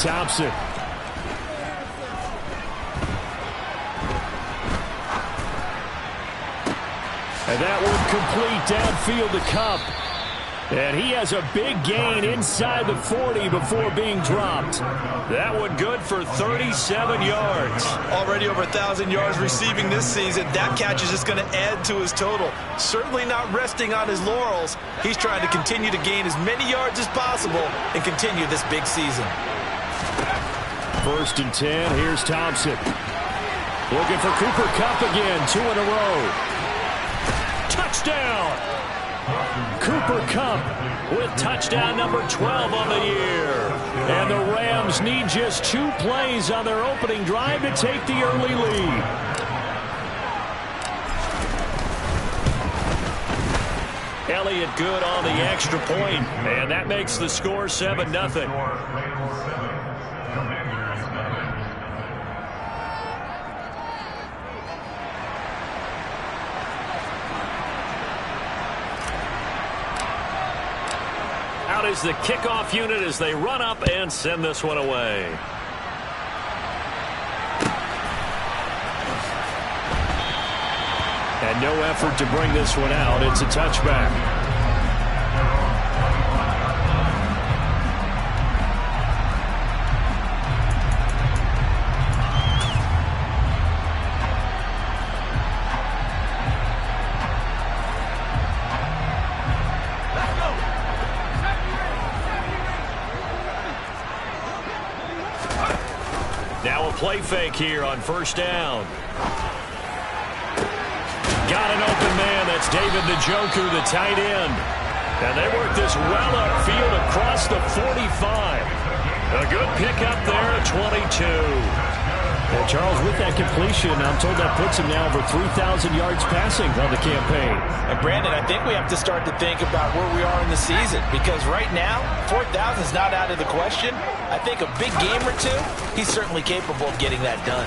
Thompson. And that one complete downfield to Kupp. And he has a big gain inside the 40 before being dropped. That one good for 37 yards. Already over 1,000 yards receiving this season. That catch is just going to add to his total. Certainly not resting on his laurels. He's trying to continue to gain as many yards as possible and continue this big season. 1st and 10. Here's Thompson. Looking for Cooper Kupp again. 2 in a row. Touchdown! Cooper Kupp with touchdown number 12 on the year. And the Rams need just 2 plays on their opening drive to take the early lead. Elliott good on the extra point, and that makes the score 7-0. Out is the kickoff unit as they run up and send this one away. And no effort to bring this one out. It's a touchback. Play fake here on 1st down. Got an open man. That's David Njoku, the tight end. And they work this well upfield across the 45. A good pickup there at 22. Well, Charles, with that completion, I'm told that puts him now over 3,000 yards passing on the campaign. And Brandon, I think we have to start to think about where we are in the season, because right now, 4,000 is not out of the question. I think a big game or 2, he's certainly capable of getting that done.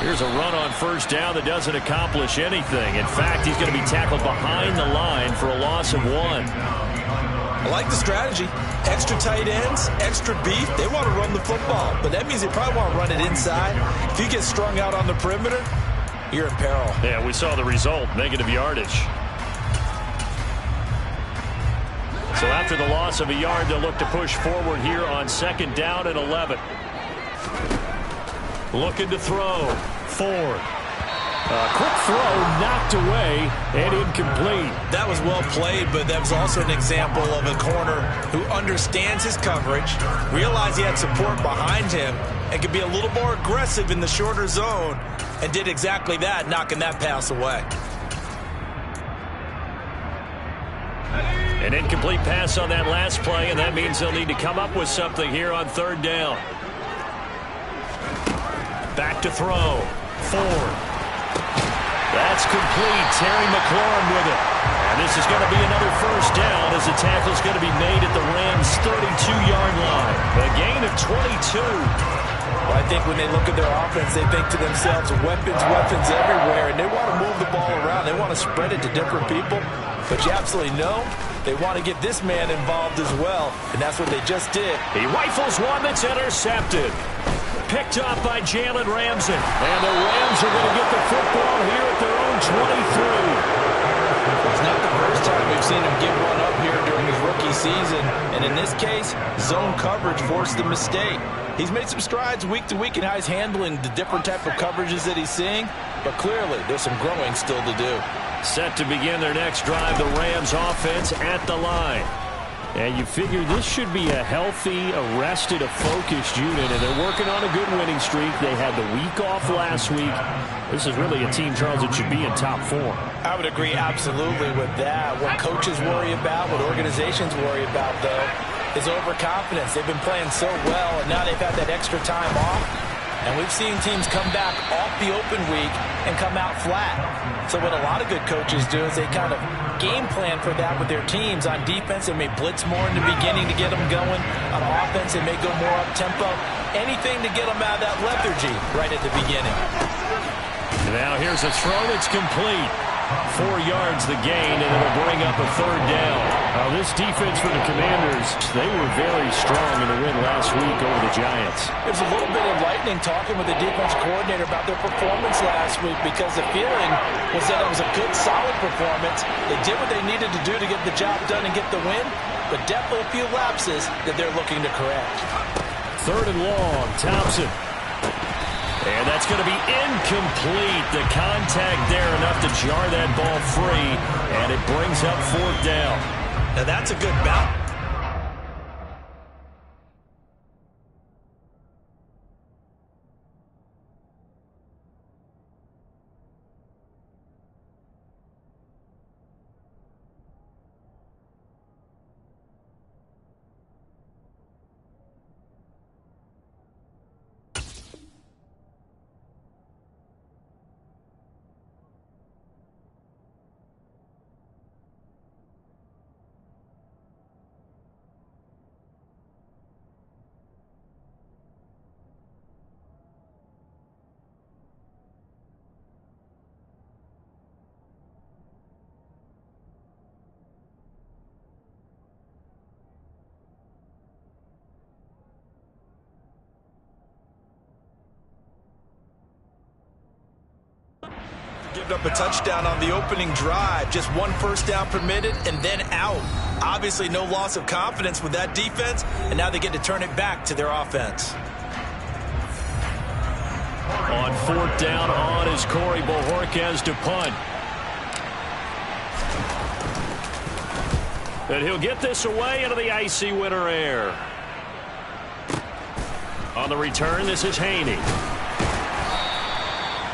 Here's a run on 1st down that doesn't accomplish anything. In fact, he's going to be tackled behind the line for a loss of 1. I like the strategy. Extra tight ends, extra beef. They want to run the football, but that means they probably want to run it inside. If you get strung out on the perimeter, you're in peril. Yeah, we saw the result, negative yardage. So after the loss of a yard, they'll look to push forward here on 2nd down and 11. Looking to throw. Ford. A quick throw knocked away and incomplete. That was well played, but that was also an example of a corner who understands his coverage, realized he had support behind him, and could be a little more aggressive in the shorter zone, and did exactly that, knocking that pass away. An incomplete pass on that last play, and that means they'll need to come up with something here on 3rd down. Back to throw. Ford. That's complete. Terry McLaurin with it. And this is going to be another 1st down as the tackle is going to be made at the Rams' 32-yard line. A gain of 22. Well, I think when they look at their offense, they think to themselves, weapons everywhere, and they want to move the ball around. They want to spread it to different people. But you absolutely know they want to get this man involved as well, and that's what they just did. He rifles one that's intercepted. Picked off by Jalen Ramsey. And the Rams are going to get the football here at their own 23. It's not the first time we've seen him give one up here during his rookie season. And in this case, zone coverage forced the mistake. He's made some strides week to week in how he's handling the different type of coverages that he's seeing. But clearly, there's some growing still to do. Set to begin their next drive, the Rams offense at the line. And you figure this should be a healthy, arrested, a focused unit, and they're working on a good winning streak. They had the week off last week. This is really a team, Charles, that should be in top form. I would agree absolutely with that. What coaches worry about, what organizations worry about, though, is overconfidence. They've been playing so well, and now they've had that extra time off. And we've seen teams come back off the open week and come out flat. So what a lot of good coaches do is they kind of game plan for that with their teams. On defense, they may blitz more in the beginning to get them going. On offense, they may go more up-tempo. Anything to get them out of that lethargy right at the beginning. Now here's a throw that's complete. 4 yards the gain, and it'll bring up a third down. This defense for the Commanders, they were very strong in the win last week over the Giants. There's a little bit of lightning talking with the defense coordinator about their performance last week because the feeling was that it was a good, solid performance. They did what they needed to do to get the job done and get the win, but definitely a few lapses that they're looking to correct. 3rd and long, Thompson. And that's going to be incomplete. The contact there enough to jar that ball free, and it brings up 4th down. Now that's a good bounce. Giving up a touchdown on the opening drive. Just 1 first down permitted and then out. Obviously no loss of confidence with that defense, and now they get to turn it back to their offense. On 4th down on is Corey Bojorquez to punt. And he'll get this away into the icy winter air. On the return, this is Haney.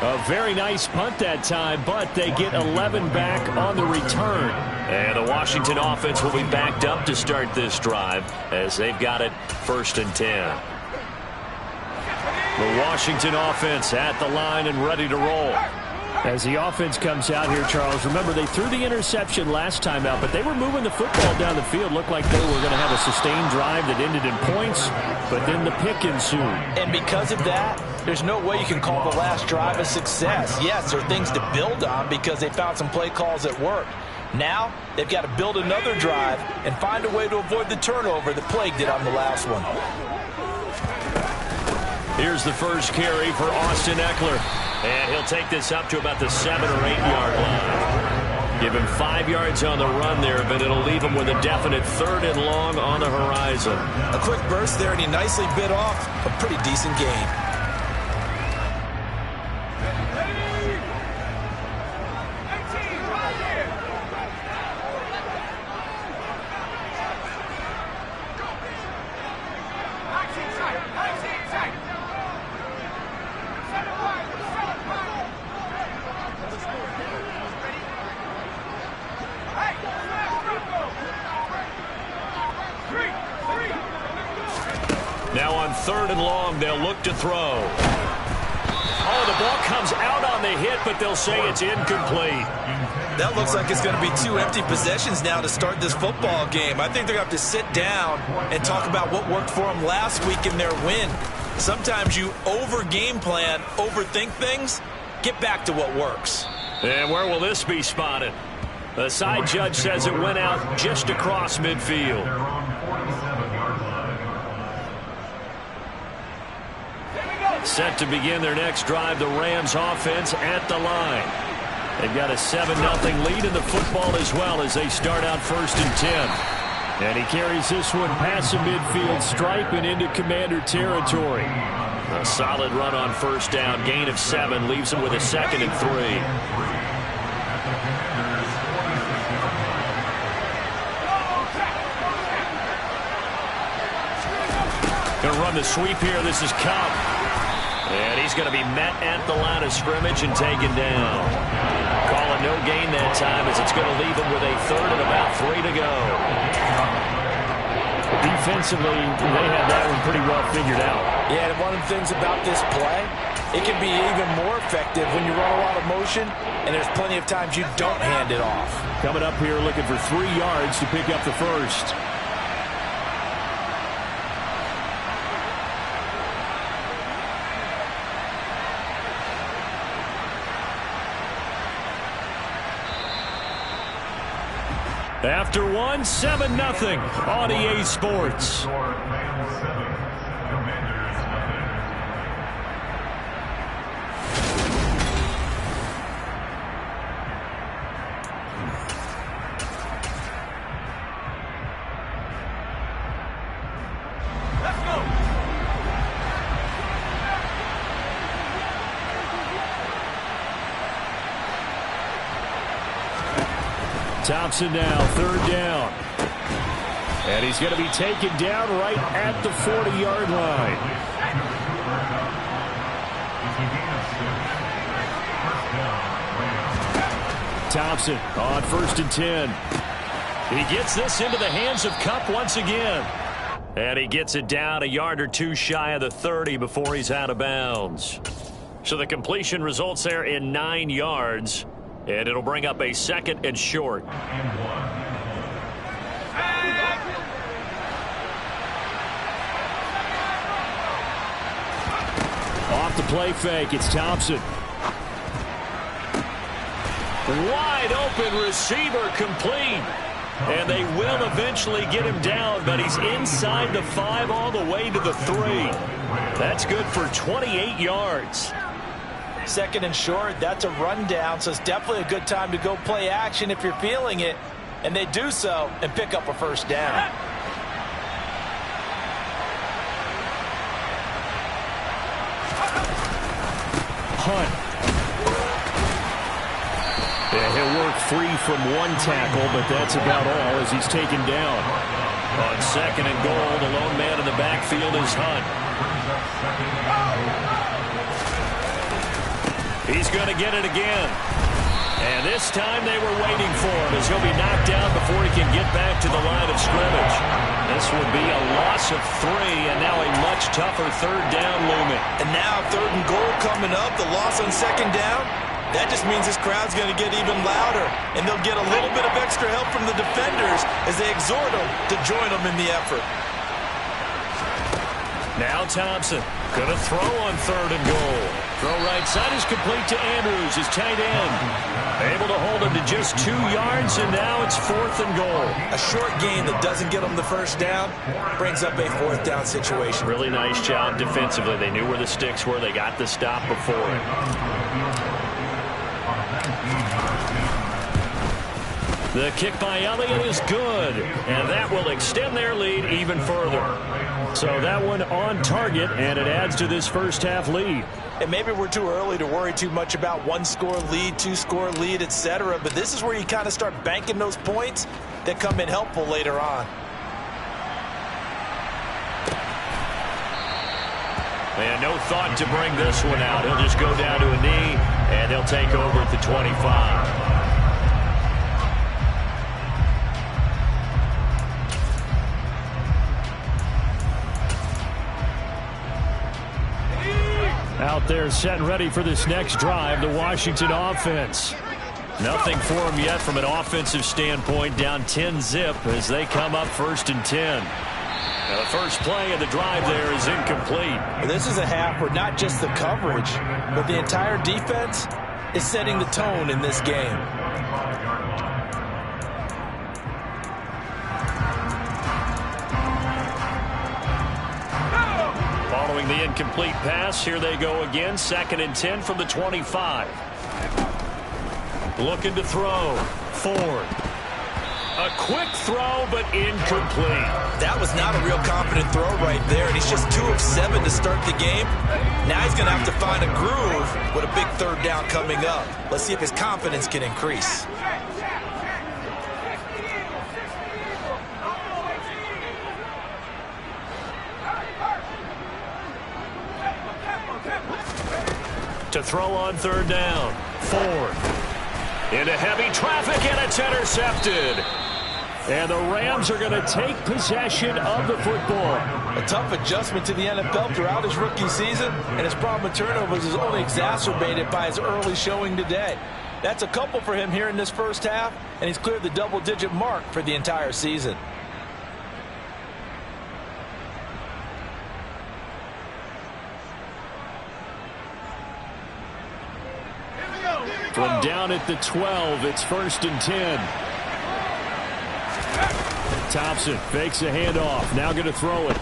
A very nice punt that time, but they get 11 back on the return. And the Washington offense will be backed up to start this drive as they've got it 1st and 10. The Washington offense at the line and ready to roll. As the offense comes out here, Charles, remember they threw the interception last time out, but they were moving the football down the field. Looked like they were going to have a sustained drive that ended in points, but then the pick ensued. And because of that, there's no way you can call the last drive a success. Yes, there are things to build on because they found some play calls that worked. Now, they've got to build another drive and find a way to avoid the turnover that plagued it on the last one. Here's the first carry for Austin Eckler. And he'll take this up to about the 7 or 8 yard line. Give him 5 yards on the run there, but it'll leave him with a definite 3rd and long on the horizon. A quick burst there, and he nicely bit off a pretty decent gain. Now on 3rd and long, they'll look to throw. Oh, the ball comes out on the hit, but they'll say it's incomplete. That looks like it's going to be 2 empty possessions now to start this football game. I think they're going to have to sit down and talk about what worked for them last week in their win. Sometimes you over-game plan, overthink things, get back to what works. And where will this be spotted? The side judge says it went out just across midfield. Set to begin their next drive, the Rams offense at the line. They've got a 7-0 lead in the football as well as they start out 1st and 10. And he carries this one past the midfield stripe and into Commander territory. A solid run on 1st down, gain of 7, leaves him with a 2nd and 3. Going to run the sweep here. This is Cobb. And he's going to be met at the line of scrimmage and taken down. Calling no gain that time as it's going to leave him with a 3rd and about 3 to go. Defensively, they had that one pretty well figured out. Yeah, and one of the things about this play, it can be even more effective when you run a lot of motion, and there's plenty of times you don't hand it off. Coming up here looking for 3 yards to pick up the first. After one, 7-0 on EA Sports. Thompson now, third down. And he's going to be taken down right at the 40-yard line. Thompson on 1st and 10. He gets this into the hands of Kupp once again. And he gets it down a yard or two shy of the 30 before he's out of bounds. So the completion results there in 9 yards. And it'll bring up a 2nd and short. Off the play fake, it's Thompson. Wide open receiver complete. And they will eventually get him down, but he's inside the 5 all the way to the 3. That's good for 28 yards. 2nd and short, that's a rundown, so it's definitely a good time to go play action if you're feeling it. And they do so and pick up a first down. Hunt. Yeah, he'll work free from one tackle, but that's about all as he's taken down. On 2nd and goal, the lone man in the backfield is Hunt. He's going to get it again. And this time they were waiting for him as he'll be knocked down before he can get back to the line of scrimmage. This would be a loss of 3 and now a much tougher 3rd down looming. And now 3rd and goal coming up, the loss on 2nd down. That just means this crowd's going to get even louder. And they'll get a little bit of extra help from the defenders as they exhort them to join them in the effort. Now Thompson going to throw on 3rd and goal. Throw right side is complete to Andrews, his tight end. Able to hold him to just 2 yards, and now it's 4th and goal. A short gain that doesn't get them the first down brings up a 4th down situation. Really nice job defensively. They knew where the sticks were. They got the stop before it. The kick by Elliott is good, and that will extend their lead even further. So that one on target, and it adds to this first half lead. And maybe we're too early to worry too much about 1-score lead, 2-score lead, etc. But this is where you kind of start banking those points that come in helpful later on. And no thought to bring this one out. He'll just go down to a knee, and they'll take over at the 25. Out there set and ready for this next drive, the Washington offense. Nothing for them yet from an offensive standpoint, down 10-zip as they come up 1st and 10. Now the first play of the drive there is incomplete. This is a half where not just the coverage, but the entire defense is setting the tone in this game. The incomplete pass. Here they go again. 2nd and 10 from the 25. Looking to throw. Ford. A quick throw, but incomplete. That was not a real confident throw right there, and he's just 2 of 7 to start the game. Now he's going to have to find a groove with a big 3rd down coming up. Let's see if his confidence can increase. To throw on 3rd down. Ford. Into heavy traffic, and it's intercepted. And the Rams are going to take possession of the football. A tough adjustment to the NFL throughout his rookie season, and his problem with turnovers is only exacerbated by his early showing today. That's a couple for him here in this first half, and he's cleared the double-digit mark for the entire season. From down at the 12, it's 1st and 10. Thompson fakes a handoff. Now going to throw it.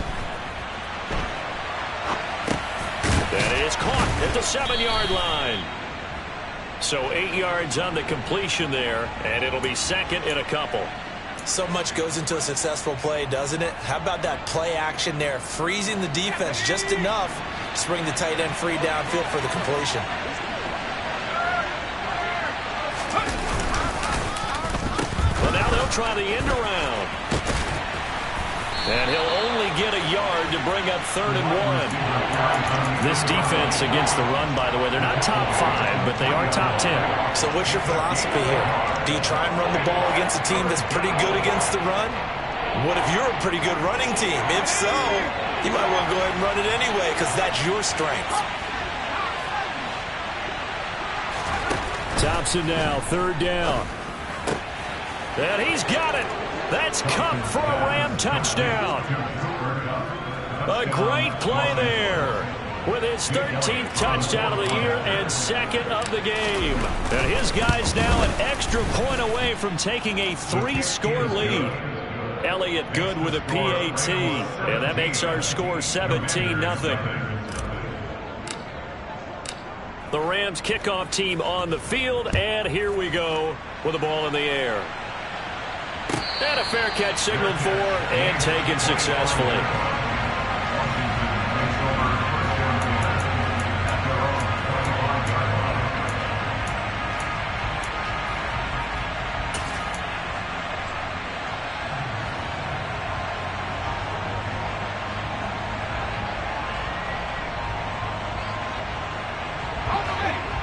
That is caught at the 7-yard line. So 8 yards on the completion there, and it'll be second and a couple. So much goes into a successful play, doesn't it? How about that play action there, freezing the defense just enough to bring the tight end free downfield for the completion. Well, now they'll try the end around. And he'll only get a yard to bring up 3rd and 1. This defense against the run, by the way, they're not top 5, but they are top 10. So what's your philosophy here? Do you try and run the ball against a team that's pretty good against the run? What if you're a pretty good running team? If so, you might want to go ahead and run it anyway because that's your strength. Thompson now, 3rd down. And he's got it. That's Kupp for a Ram touchdown. A great play there with his 13th touchdown of the year and 2nd of the game. And his guy's now an extra point away from taking a 3-score lead. Elliott Good with a PAT, and that makes our score 17-0. The Rams kickoff team on the field, and here we go with the ball in the air. And a fair catch signaled for and taken successfully.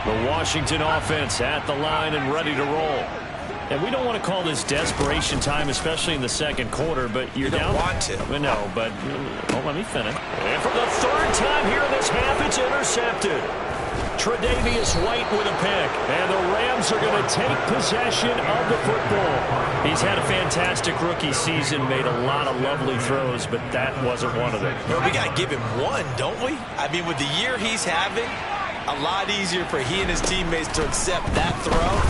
The Washington offense at the line and ready to roll. And we don't want to call this desperation time, especially in the second quarter, but you're down. You don't want to. No, but let me finish. And for the 3rd time here in this half, it's intercepted. Tre'Davious White with a pick, and the Rams are going to take possession of the football. He's had a fantastic rookie season, made a lot of lovely throws, but that wasn't one of them. Well, we got to give him one, don't we? I mean, with the year he's having, a lot easier for he and his teammates to accept that throw.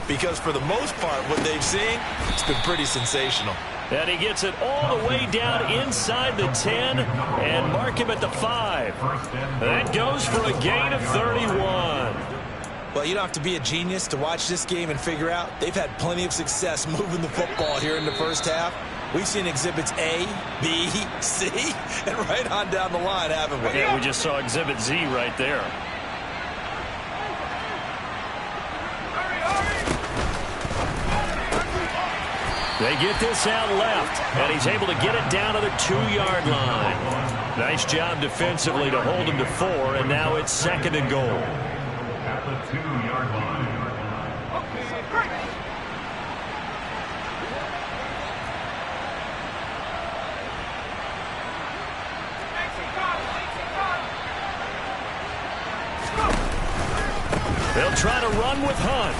Because for the most part, what they've seen, it's been pretty sensational. And he gets it all the way down inside the 10 and mark him at the 5. That goes for a gain of 31. Well, you don't have to be a genius to watch this game and figure out they've had plenty of success moving the football here in the first half. We've seen exhibits A, B, C, and right on down the line, haven't we? Yeah, we just saw exhibit Z right there. They get this out left, and he's able to get it down to the 2-yard line. Nice job defensively to hold him to 4, and now it's 2nd and goal. At the 2-yard line. They'll try to run with Hunt.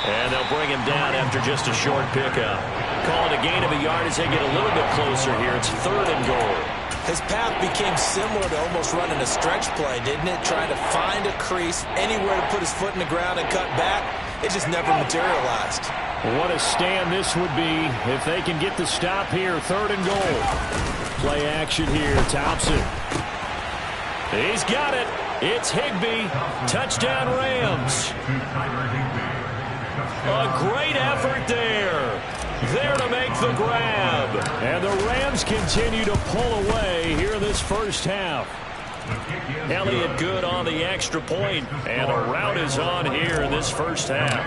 And they'll bring him down after just a short pickup. Call it a gain of a yard as they get a little bit closer here. It's 3rd and goal. His path became similar to almost running a stretch play, didn't it? Trying to find a crease, anywhere to put his foot in the ground and cut back. It just never materialized. What a stand this would be if they can get the stop here. 3rd and goal. Play action here. Thompson. He's got it. It's Higbee. Touchdown Rams. A great effort there. There to make the grab. And the Rams continue to pull away here in this first half. Elliott Good on the extra point, and a rout is on here in this first half.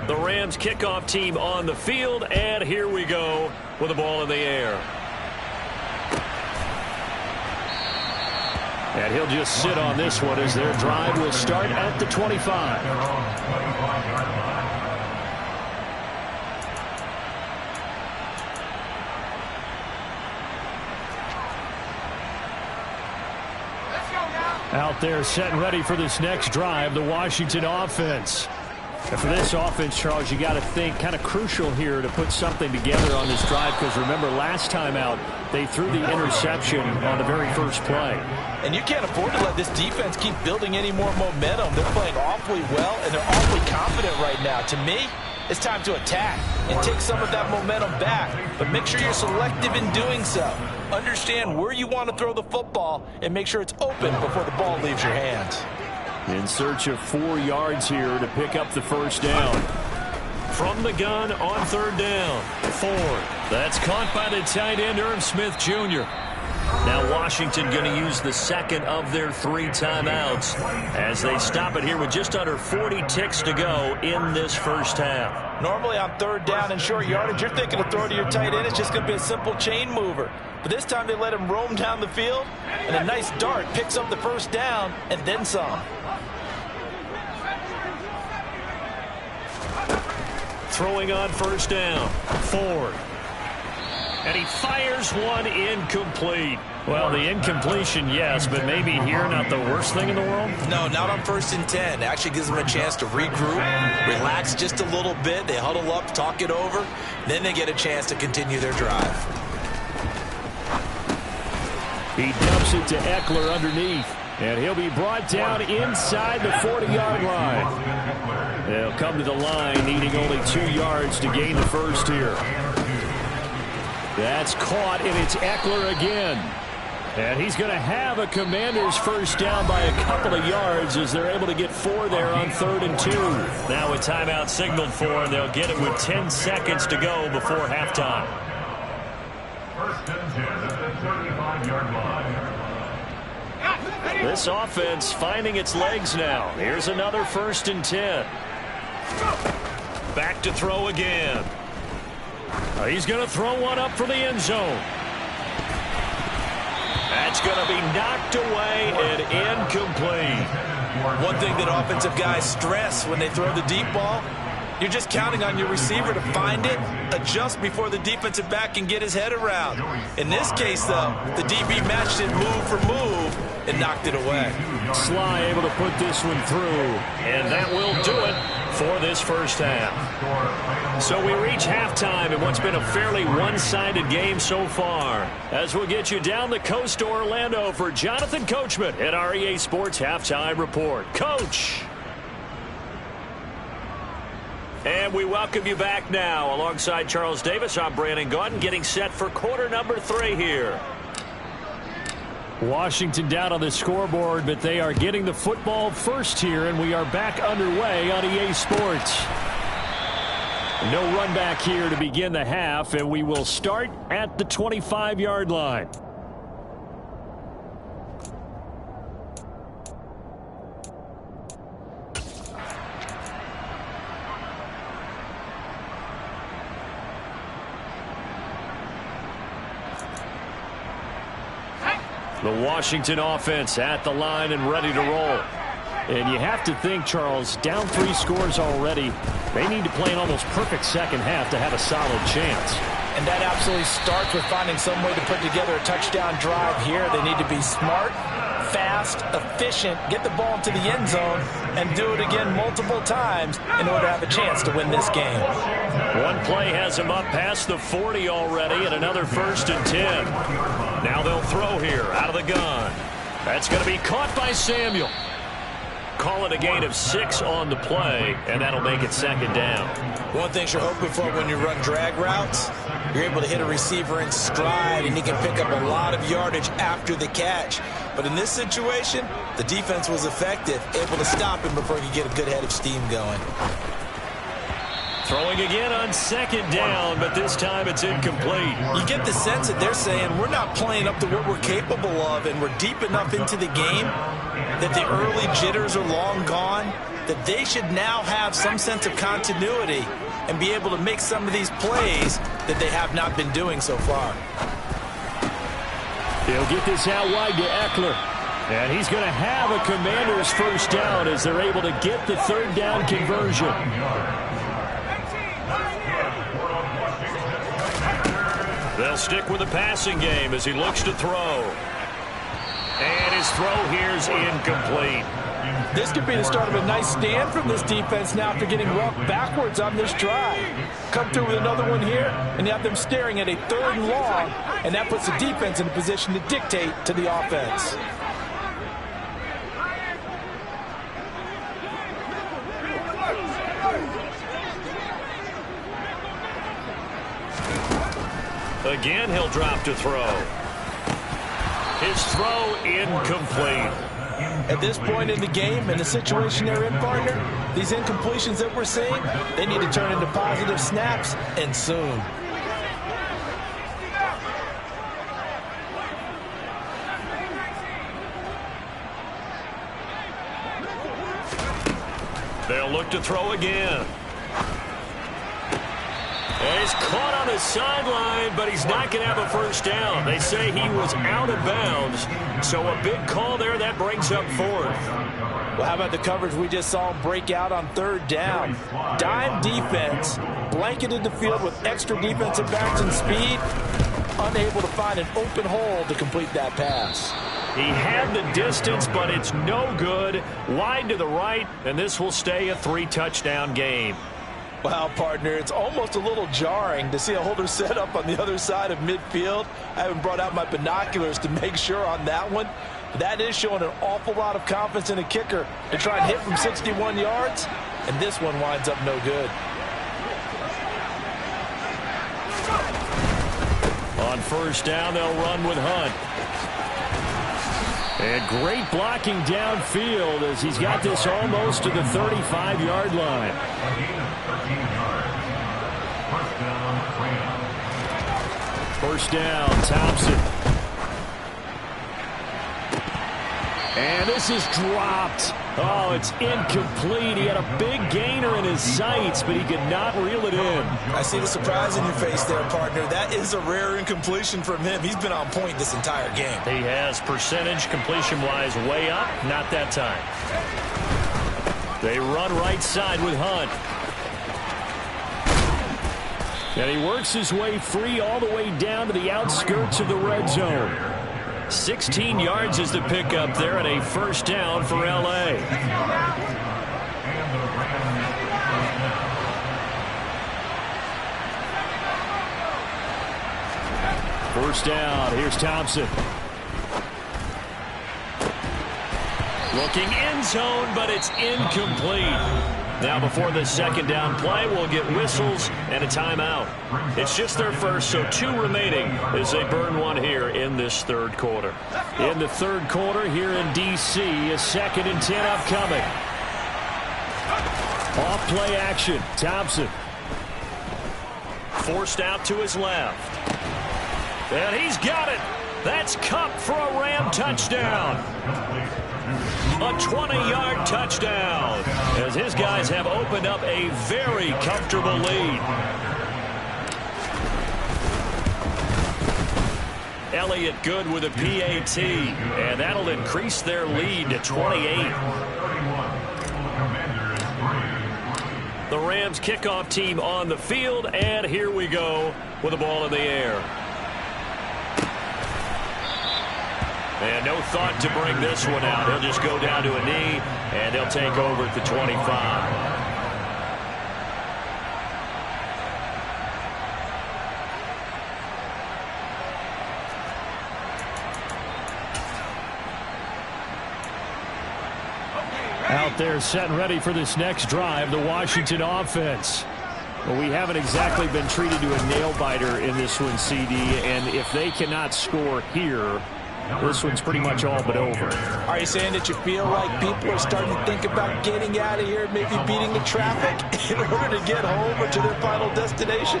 The Rams kickoff team on the field, and here we go with the ball in the air. And he'll just sit on this one as their drive will start at the 25. Out there set and ready for this next drive, the Washington offense. And for this offense, Charles, you got to think kind of crucial here to put something together on this drive, because remember last time out they threw the interception on the very first play. And you can't afford to let this defense keep building any more momentum. They're playing awfully well, and they're awfully confident right now. To me, it's time to attack and take some of that momentum back. But make sure you're selective in doing so. Understand where you want to throw the football and make sure it's open before the ball leaves your hands. In search of 4 yards here to pick up the first down. From the gun on 3rd down. Ford. That's caught by the tight end, Irv Smith Jr. Now Washington going to use the second of their 3 timeouts as they stop it here with just under 40 ticks to go in this first half. Normally on 3rd down and short yardage, you're thinking of throwing to your tight end. It's just going to be a simple chain mover. But this time they let him roam down the field, and a nice dart picks up the first down and then some. Throwing on 1st down. Ford. And he fires one incomplete. Well, the incompletion, yes, but maybe here not the worst thing in the world? No, not on 1st and 10. It actually gives them a chance to regroup, relax just a little bit. They huddle up, talk it over. Then they get a chance to continue their drive. He dumps it to Eckler underneath. And he'll be brought down inside the 40-yard line. They'll come to the line, needing only 2 yards to gain the first here. That's caught, and it's Eckler again. And he's going to have a Commanders first down by a couple of yards as they're able to get 4 there on 3rd and 2. Now a timeout signaled for, and they'll get it with 10 seconds to go before halftime. 1st and 10 at the 35-yard line. This offense finding its legs now. Here's another 1st and 10. Back to throw again. He's going to throw one up for the end zone. That's going to be knocked away and incomplete. One thing that offensive guys stress when they throw the deep ball, you're just counting on your receiver to find it, adjust before the defensive back can get his head around. In this case, though, the DB matched it move for move and knocked it away. Sly able to put this one through, and that will do it for this first half. So we reach halftime in what's been a fairly one-sided game so far. As we'll get you down the coast to Orlando for Jonathan Coachman at our EA Sports Halftime Report. Coach! And we welcome you back now. Alongside Charles Davis, I'm Brandon Gaudin, getting set for quarter number 3 here. Washington down on the scoreboard, but they are getting the football first here, and we are back underway on EA Sports. No run back here to begin the half, and we will start at the 25-yard line. The Washington offense at the line and ready to roll. And you have to think, Charles, down 3 scores already. They need to play an almost perfect second half to have a solid chance. And that absolutely starts with finding some way to put together a touchdown drive here. They need to be smart, fast, efficient, get the ball into the end zone, and do it again multiple times in order to have a chance to win this game. One play has him up past the 40 already, and another 1st and 10. Now they'll throw here out of the gun. That's going to be caught by Samuel. Call it a gain of 6 on the play, and that'll make it 2nd down. One thing you're hoping for when you run drag routes, you're able to hit a receiver in stride, and he can pick up a lot of yardage after the catch. But in this situation, the defense was effective, able to stop him before he could get a good head of steam going. Throwing again on 2nd down, but this time it's incomplete. You get the sense that they're saying we're not playing up to what we're capable of, and we're deep enough into the game that the early jitters are long gone, that they should now have some sense of continuity and be able to make some of these plays that they have not been doing so far. They'll get this out wide to Eckler. And he's going to have a Commanders first down as they're able to get the 3rd down conversion. They'll stick with the passing game as he looks to throw. And his throw here's incomplete. This could be the start of a nice stand from this defense now after getting walked backwards on this drive. Come through with another one here, and you have them staring at a 3rd and long, and that puts the defense in a position to dictate to the offense. Again, he'll drop to throw. His throw incomplete. At this point in the game, in the situation they're in, partner, these incompletions that we're seeing, they need to turn into positive snaps, and soon. They'll look to throw again. He's caught on the sideline, but he's not going to have a first down. They say he was out of bounds, so a big call there. That brings up fourth. Well, how about the coverage we just saw him break out on third down? Dime defense, blanketed the field with extra defensive backs and speed, unable to find an open hole to complete that pass. He had the distance, but it's no good. Wide to the right, and this will stay a 3-touchdown game. Wow, partner, it's almost a little jarring to see a holder set up on the other side of midfield. I haven't brought out my binoculars to make sure on that one. That is showing an awful lot of confidence in a kicker to try and hit from 61 yards, and this one winds up no good. On first down, they'll run with Hunt. And great blocking downfield as he's got this almost to the 35-yard line. First down, Thompson. And this is dropped. Oh, it's incomplete. He had a big gainer in his sights, but he could not reel it in. I see the surprise in your face there, partner. That is a rare incompletion from him. He's been on point this entire game. He has percentage completion-wise way up. Not that time. They run right side with Hunt. And he works his way free all the way down to the outskirts of the red zone. 16 yards is the pickup there, and a first down for L.A. First down, here's Thompson. Looking end zone, but it's incomplete. Now before the second down play, we'll get whistles and a timeout. It's just their first, so 2 remaining as they burn one here in this third quarter. In the third quarter here in D.C., a 2nd and 10 upcoming. Off play action, Thompson. Forced out to his left. And he's got it. That's Kupp for a Ram touchdown. A 20-yard touchdown as his guys have opened up a very comfortable lead. Elliott good with a PAT, and that'll increase their lead to 28. The Rams kickoff team on the field, and here we go with the ball in the air. And no thought to bring this one out. He'll just go down to a knee, and they'll take over at the 25. Out there set and ready for this next drive, the Washington offense. Well, we haven't exactly been treated to a nail-biter in this one, CD, and if they cannot score here, this one's pretty much all but over. Are you saying that you feel like people are starting to think about getting out of here, maybe beating the traffic in order to get home or to their final destination?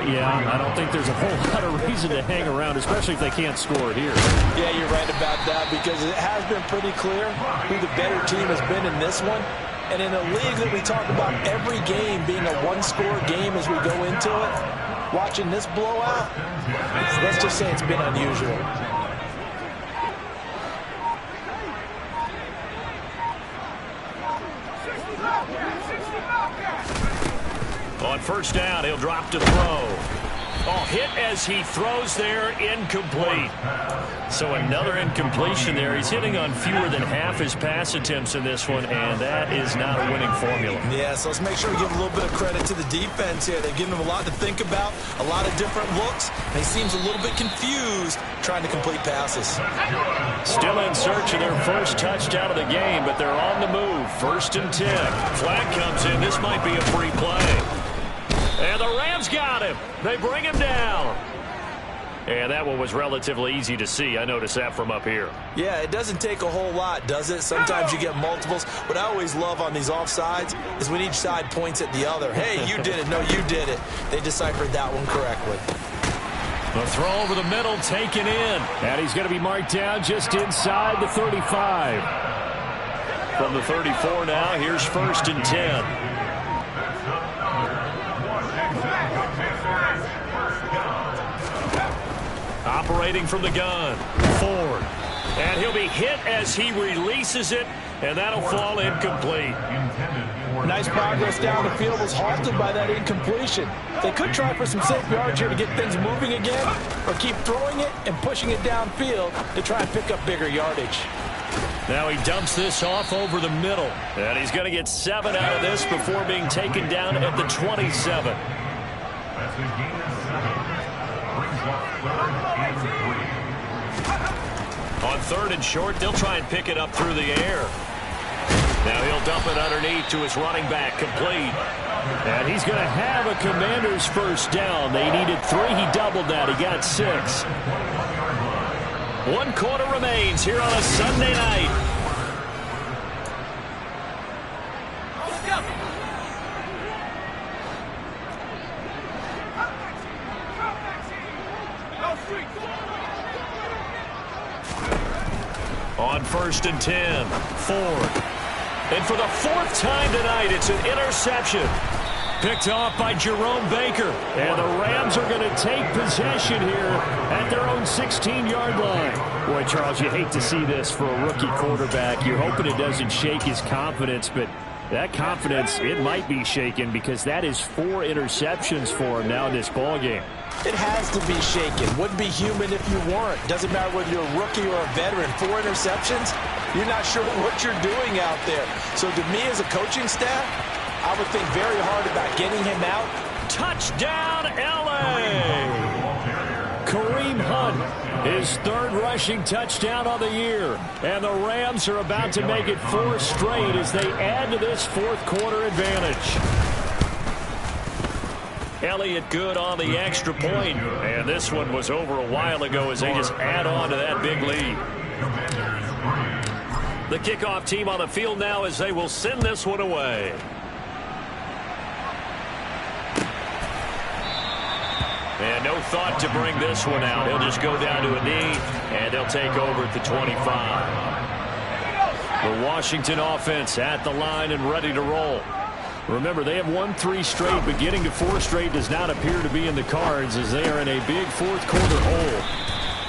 Yeah, I don't think there's a whole lot of reason to hang around, especially if they can't score here. Yeah, you're right about that, because it has been pretty clear who the better team has been in this one. And in a league that we talk about every game being a one-score game as we go into it, watching this blowout, let's just say it's been unusual. On first down, he'll drop to throw. Oh, hit as he throws there, incomplete. So another incompletion there. He's hitting on fewer than half his pass attempts in this one, and that is not a winning formula. Yeah, so let's make sure we give a little bit of credit to the defense here. They've given him a lot to think about, a lot of different looks, and he seems a little bit confused trying to complete passes. Still in search of their first touchdown of the game, but they're on the move. 1st and 10. Flag comes in. This might be a free play. And the Rams got him. They bring him down. And that one was relatively easy to see. I noticed that from up here. Yeah, it doesn't take a whole lot, does it? Sometimes you get multiples. What I always love on these offsides is when each side points at the other. Hey, you did it. No, you did it. They deciphered that one correctly. The throw over the middle taken in. And he's going to be marked down just inside the 35. From the 34 now, here's 1st and 10. Operating from the gun, Ford. And he'll be hit as he releases it, and that'll fall incomplete. Nice progress down the field, was halted by that incompletion. They could try for some safe yards here to get things moving again, or keep throwing it and pushing it downfield to try and pick up bigger yardage. Now he dumps this off over the middle, and he's going to get 7 out of this before being taken down at the 27. That's the game of 7. Brings up 3rd and 3. On 3rd and short, they'll try and pick it up through the air. Now he'll dump it underneath to his running back, complete. And he's going to have a Commanders 1st down. They needed 3. He doubled that. He got 6. 1 quarter remains here on a Sunday night. On 1st and 10, Ford. And for the 4th time tonight, it's an interception. Picked off by Jerome Baker. And the Rams are going to take possession here at their own 16-yard line. Boy, Charles, you hate to see this for a rookie quarterback. You're hoping it doesn't shake his confidence, but that confidence, it might be shaken because that is 4 interceptions for him now in this ballgame. It has to be shaken. Wouldn't be human if you weren't. Doesn't matter whether you're a rookie or a veteran. 4 interceptions, you're not sure what you're doing out there. So to me as a coaching staff, I would think very hard about getting him out. Touchdown, L.A. Kareem Hunt, his 3rd rushing touchdown on the year. And the Rams are about to make it 4 straight as they add to this 4th quarter advantage. Elliott good on the extra point. And this one was over a while ago as they just add on to that big lead. The kickoff team on the field now as they will send this one away. And no thought to bring this one out. He'll just go down to a knee, and they'll take over at the 25. The Washington offense at the line and ready to roll. Remember, they have won 3 straight, but getting to 4 straight does not appear to be in the cards as they are in a big 4th quarter hole.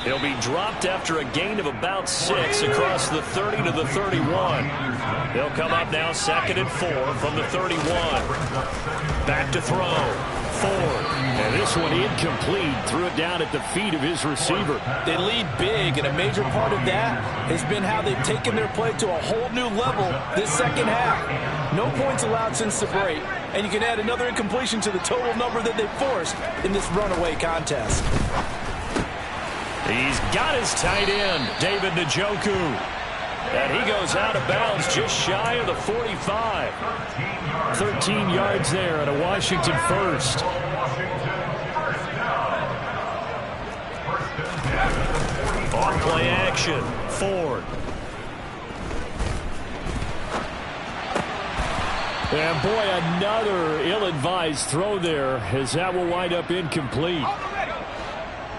He'll be dropped after a gain of about 6 across the 30 to the 31. They'll come up now 2nd and 4 from the 31. Back to throw. Ford. And this one incomplete. Threw it down at the feet of his receiver. They lead big, and a major part of that has been how they've taken their play to a whole new level this 2nd half. No points allowed since the break, and you can add another incompletion to the total number that they forced in this runaway contest. He's got his tight end, David Njoku. And he goes out of bounds just shy of the 45. 13 yards there at a Washington 1st. On play action, Ford. And boy, another ill-advised throw there as that will wind up incomplete.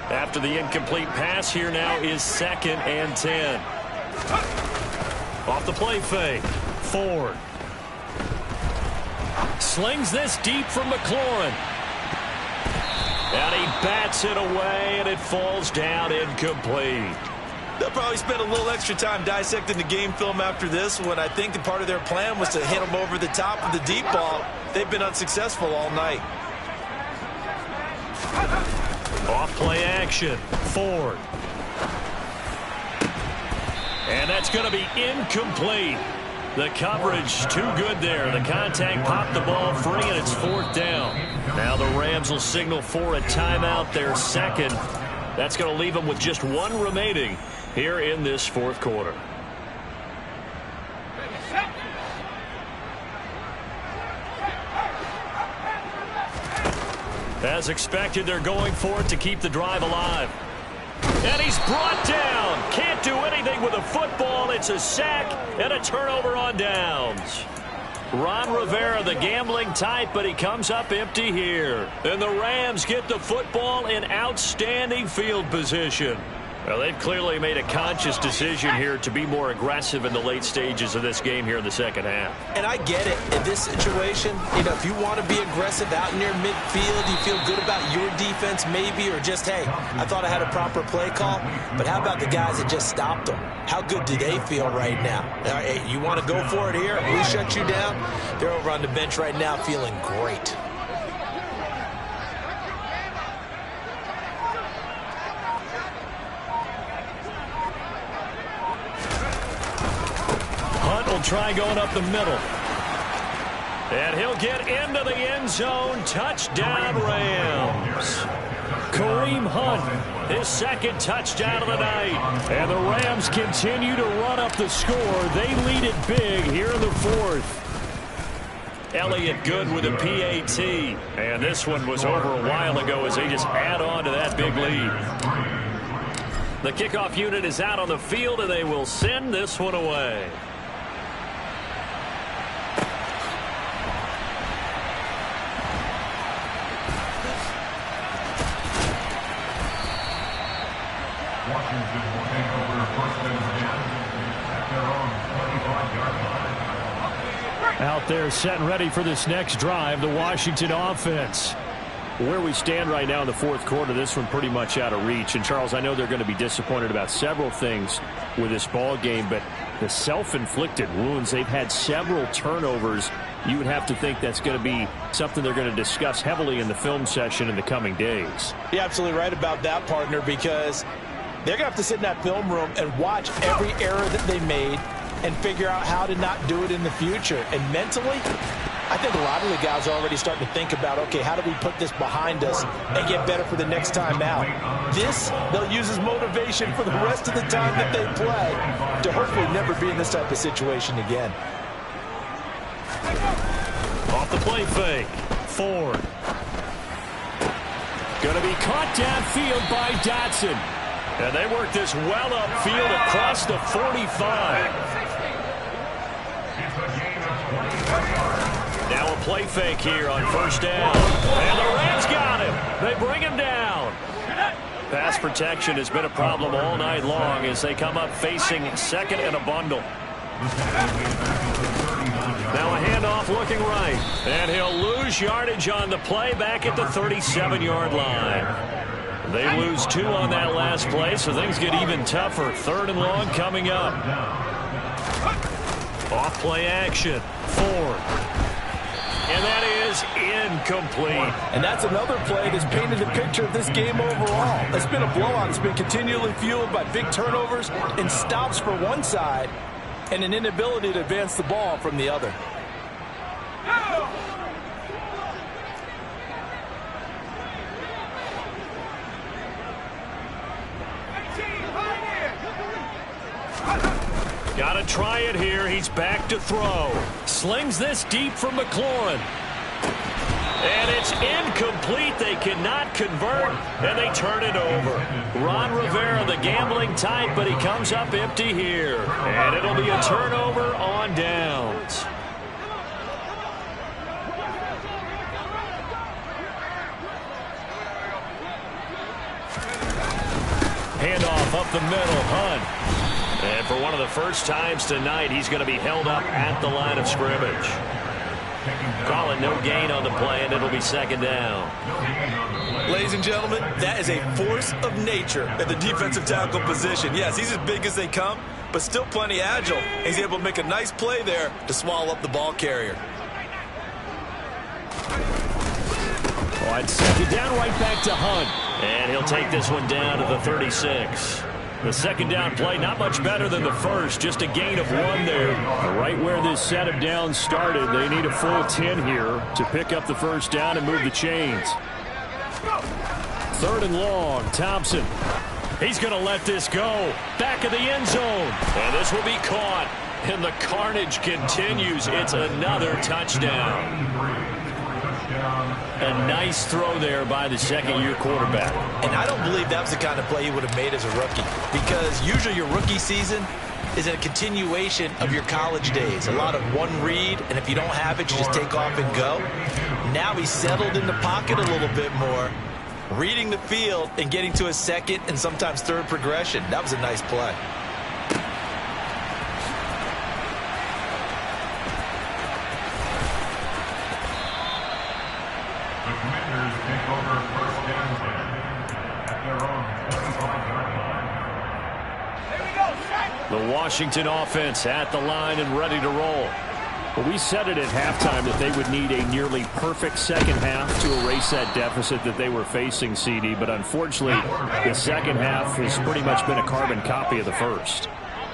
After the incomplete pass, here now is 2nd and 10. Off the play fake, Ford. Slings this deep from McLaurin. And he bats it away, and it falls down incomplete. They'll probably spend a little extra time dissecting the game film after this one. I think the part of their plan was to hit them over the top of the deep ball. They've been unsuccessful all night. Off play action, Ford. And that's going to be incomplete. The coverage too good there. The contact popped the ball free, and it's 4th down. Now the Rams will signal for a timeout, their 2nd. That's going to leave them with just 1 remaining here in this 4th quarter. As expected, they're going for it to keep the drive alive. And he's brought down. Can't do anything with a football. It's a sack and a turnover on downs. Ron Rivera, the gambling type, but he comes up empty here. And the Rams get the football in outstanding field position. Well, they've clearly made a conscious decision here to be more aggressive in the late stages of this game here in the second half. And I get it. In this situation, if you want to be aggressive out near midfield, you feel good about your defense maybe, or just, hey, I thought I had a proper play call. But how about the guys that just stopped them? How good do they feel right now? All right, you want to go for it here? We shut you down? They're over on the bench right now feeling great. Will try going up the middle. And he'll get into the end zone. Touchdown, Rams. Kareem Hunt, his second touchdown of the night. And the Rams continue to run up the score. They lead it big here in the fourth. Elliott good with a PAT. And this one was over a while ago as they just add on to that big lead. The kickoff unit is out on the field, and they will send this one away. Out there set and ready for this next drive, the Washington offense. Where we stand right now in the fourth quarter, this one pretty much out of reach. And, Charles, I know they're going to be disappointed about several things with this ball game, but the self-inflicted wounds, they've had several turnovers. You would have to think that's going to be something they're going to discuss heavily in the film session in the coming days. You're absolutely right about that, partner, because they're going to have to sit in that film room and watch every error that they made and figure out how to not do it in the future. And mentally, I think a lot of the guys are already starting to think about, okay, how do we put this behind us and get better for the next time out? This, they'll use as motivation for the rest of the time that they play to hopefully never be in this type of situation again. Off the play fake. Ford. Going to be caught downfield by Dotson. And they work this well upfield across the 45. Now a play fake here on first down. And the Rams got him. They bring him down. Pass protection has been a problem all night long as they come up facing second and a bundle. Now a handoff looking right. And he'll lose yardage on the play back at the 37-yard line. They lose 2 on that last play, so things get even tougher. Third and long coming up. Off play action. Ford. And that is incomplete. And that's another play that's painted the picture of this game overall. It's been a blowout. It's been continually fueled by big turnovers and stops for one side and an inability to advance the ball from the other. Got to try it here. He's back to throw. Slings this deep from McLaurin. And it's incomplete. They cannot convert, and they turn it over. Ron Rivera, the gambling type, but he comes up empty here. And it'll be a turnover on downs. Handoff up the middle. Hunt. And for one of the first times tonight, he's going to be held up at the line of scrimmage. Calling no gain on the play, and it'll be second down. Ladies and gentlemen, that is a force of nature at the defensive tackle position. Yes, he's as big as they come, but still plenty agile. He's able to make a nice play there to swallow up the ball carrier. On second down, right back to Hunt. And he'll take this one down to the 36. The second down play, not much better than the first, just a gain of 1 there. Right where this set of downs started, they need a full 10 here to pick up the first down and move the chains. Third and long, Thompson. He's going to let this go. Back of the end zone. And this will be caught. And the carnage continues. It's another touchdown. A nice throw there by the second-year quarterback. And I don't believe that was the kind of play he would have made as a rookie, because usually your rookie season is a continuation of your college days. A lot of one read, and if you don't have it, you just take off and go. Now he's settled in the pocket a little bit more, reading the field and getting to a second and sometimes third progression. That was a nice play. The Commanders take over first down at their own 35-yard line. The Washington offense at the line and ready to roll. Well, we said it at halftime that they would need a nearly perfect second half to erase that deficit that they were facing, CD. But unfortunately, the second half has pretty much been a carbon copy of the first.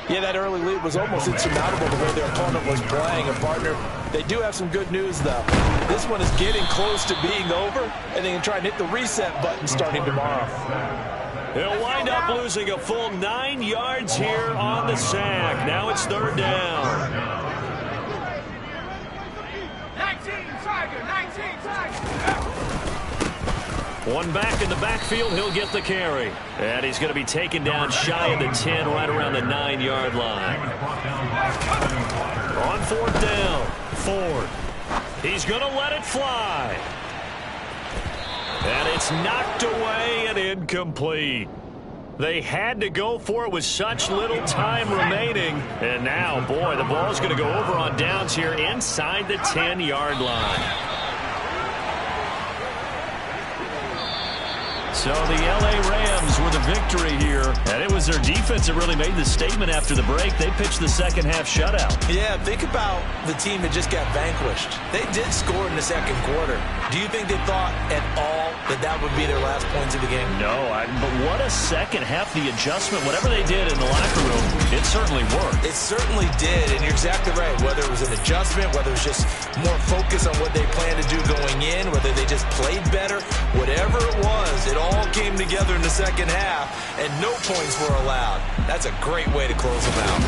Yeah, that early lead was almost insurmountable the way their opponent was playing. And, partner, they do have some good news, though. This one is getting close to being over, and they can try and hit the reset button starting tomorrow. He'll wind up losing a full 9 yards here on the sack. Now it's third down. 19 Tiger. One back in the backfield, he'll get the carry. And he's going to be taken down shy of the 10, right around the 9-yard line. On fourth down, Ford. He's going to let it fly. And it's knocked away and incomplete. They had to go for it with such little time remaining. And now, boy, the ball's going to go over on downs here inside the 10-yard line. So the L.A. Rams with a victory here. And it was their defense that really made the statement after the break. They pitched the second-half shutout. Yeah, think about the team that just got vanquished. They did score in the second quarter. Do you think they thought at all that that would be their last points of the game? No, but what a second half. The adjustment, whatever they did in the locker room, it certainly worked. It certainly did, and you're exactly right. Whether it was an adjustment, whether it was just more focus on what they planned to do going in, whether they just played better, whatever it was, it all came together in the second half, and no points were allowed. That's a great way to close them out.